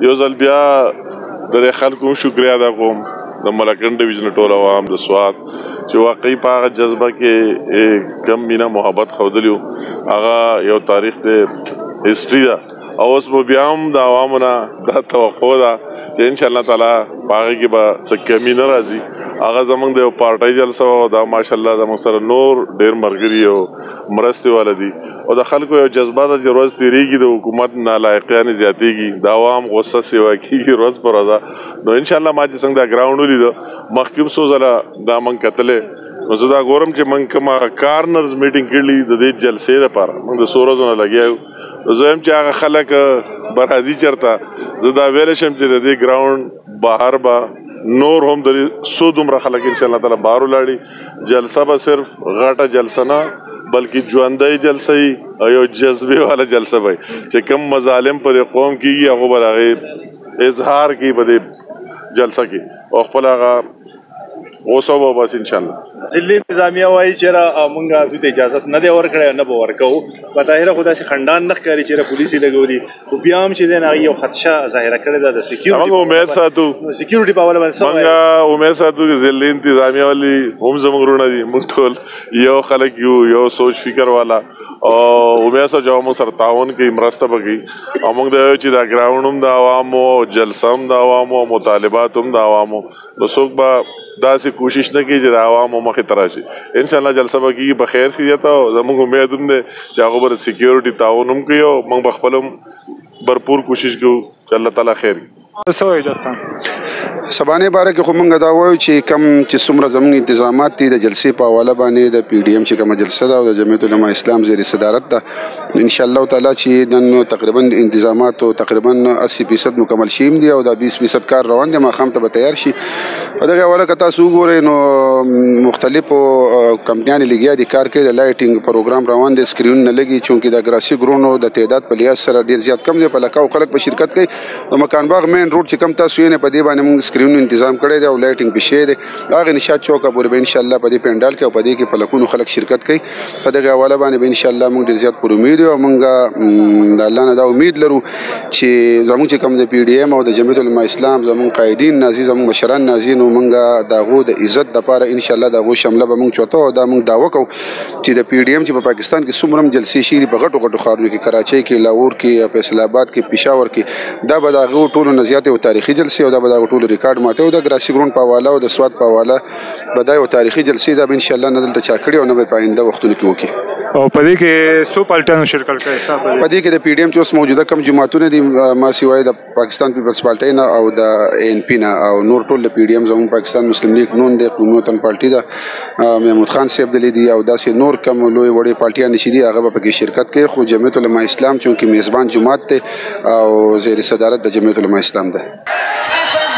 یو ځل بیا د خلکو شکریا ادا کوم د ملکنډ ډویژن ټول عوام د سوات چې واقعي په هغه جذبه کې کم مینه محبت ښودلي وو هغه یو تاریخ دی هسټري ده او اوس به بیا هم د عوامو نه دا توقع ده چې انشاءالله تعالی په هغې کې به څه کمي نه راځي هغه زموږ د یو پارټۍ جلسه وه او دا ماشاءالله زموږ سره نور ډېر ملګري او مرستې والا دي او د خلکو یو جذبه ده چې ورځ تېرېږي د حکومت نالایقیانې زیاتېږي د عوام غصه سیوا کېږي ورځ په ورځه نو انشاءالله ما چې څنګه دا ګراونډ ولیده مخکې هم څو ځله دا موږ کتلی نو زه دا ګورم چې موږ کوم کارنرز میټینګ کړي د دې جلسې دپاره موږ د څو ورځو نه لګیا یو نو زه یم چې هغه خلک به راځي چېرته زه دا ویلی شم چې د دې ګراونډ بهر به نور هم د څو دومره خلک انشاءالله تعالی بهر ولاړي جلسه به صرف غټه جلسه نه بلکې ژوندی جلسه وي او یو جذبې والا جلسه به چې کوم مظالم په دې قوم کېږي هغو به د هغې اظهار کوي په دې جلسه کې او خپل هغه غوسه به بس انشاءالله ضلع انتظامیه وایي چېرې موږ دوی ته اجازت نه دی ورکړی نه به ورکوو په ظاهره خو داسې خنډان نه ښکاري چېرې پولیس یې لګولي خو بیا هم چې دی نو هغې یو خدشه ظاهره کړې ده د موږ امید ساتو سکیورټي په حواله باندې موږ امید ساتو چې ضلع انتظامیه والي هم زموږ وروڼه دي موږ ټول یو خلک یو یو سوچ فکر والا او امید ساتو چې موږ سره تعاون کوي مرسته به کوي او موږ دا وایو چې دا ګراونډ هم د عوامو جلسه هم د عوامو مطالبات هم د عوامو نو څوک به داسې کوشش نه کوي چې د عوامو مخې ته راشي انشاءالله جلسه به کېږي په خیر خیریت او زموږ امید هم دی چې هغه به د سکیورټي تعاون هم کوي او موږ به خپل هم بھرپور کوشش کوو چې الله تعالی خیر سبانې باره کې خو موږ دا وایو چې کم چې څومره زموږ انتظامات دي د جلسې په حواله باندې د پی ډي ایم چې کومه جلسه ده او د جمعیت علما اسلام زیر صدارت ده انشاءالله تعالی چې نن تقریبا انتظامات تقریبا 80% مکمل شوي دي او دا 20% کار روان دی ماښام ته به تیار شي په دغه حواله که تاسو وګورئ نو مختلفو کمپنیانې لګیا دي کار کوي د لایټینګ پروګرام روان دی سکرینونه لګي چونکې د ګراسي ګرونو د تعداد په لحاظ سره ډېر زیات کم دی په لکاو خلک په شرکت کوي د مکان باغ مین روډ چې کم تاسو یې نه په دې باندې موږ سکرینونو تنظیم کړی دی او لایټینګ پې شوی دی هغې نشاط چوکه پورې به انشاءالله په دې پینډال کې او په دې کې په لکونو خلک شرکت کوي په دغه حواله باندې به انشاءالله موږ ډېر زیات پر امید یو او موږ د الله نه دا امید لرو چې زموږ چې کوم د پی ډي ایم او د جمعیت علما اسلام زموږ قایدین نازي زموږ مشران نازي نو موږ د هغو د عزت دپاره انشاءالله د هغو شمله به موږ چوته او دا موږ دعوه کوو چې د پی ډي ایم چې په پاکستان کې څومره هم جلسې شوي دي په غټو غټو ښارونو کې کراچۍ کې لاهور کې فیصل آباد کې پېښور کې دا به د هغو ټولو نه زیاتې یو تاریخي جلسې او دا به د هغو ټولو ریکارډ ماته او د ګراسي ګرونډ په حواله او د سوات په حواله به دا یو تاریخي جلسې دا به انشاءالله نه دلته چا کړي او نه به په آینده وختونو کې وکړي او په دې کې څو پارټیانو شرکت کوي په دې کې د پی ډي ایم چې اوس موجوده کم جماعتونه دي ما سوای د پاکستان پیپلز پارټۍ نه او د اے ان پي نه او نور ټول د پی ډي ایم زموږ پاکستان مسلم لیگ نون دی قومي وطن پارټي ده محمود خان صاحب دلی دي او داسې نور کم لوی وړې پارټیانې چې دي هغه به پکې شرکت کوي خو جمعیت علما اسلام چونکې میزبان جماعت دی او زیر صدارت د جمعیت علما اسلام ده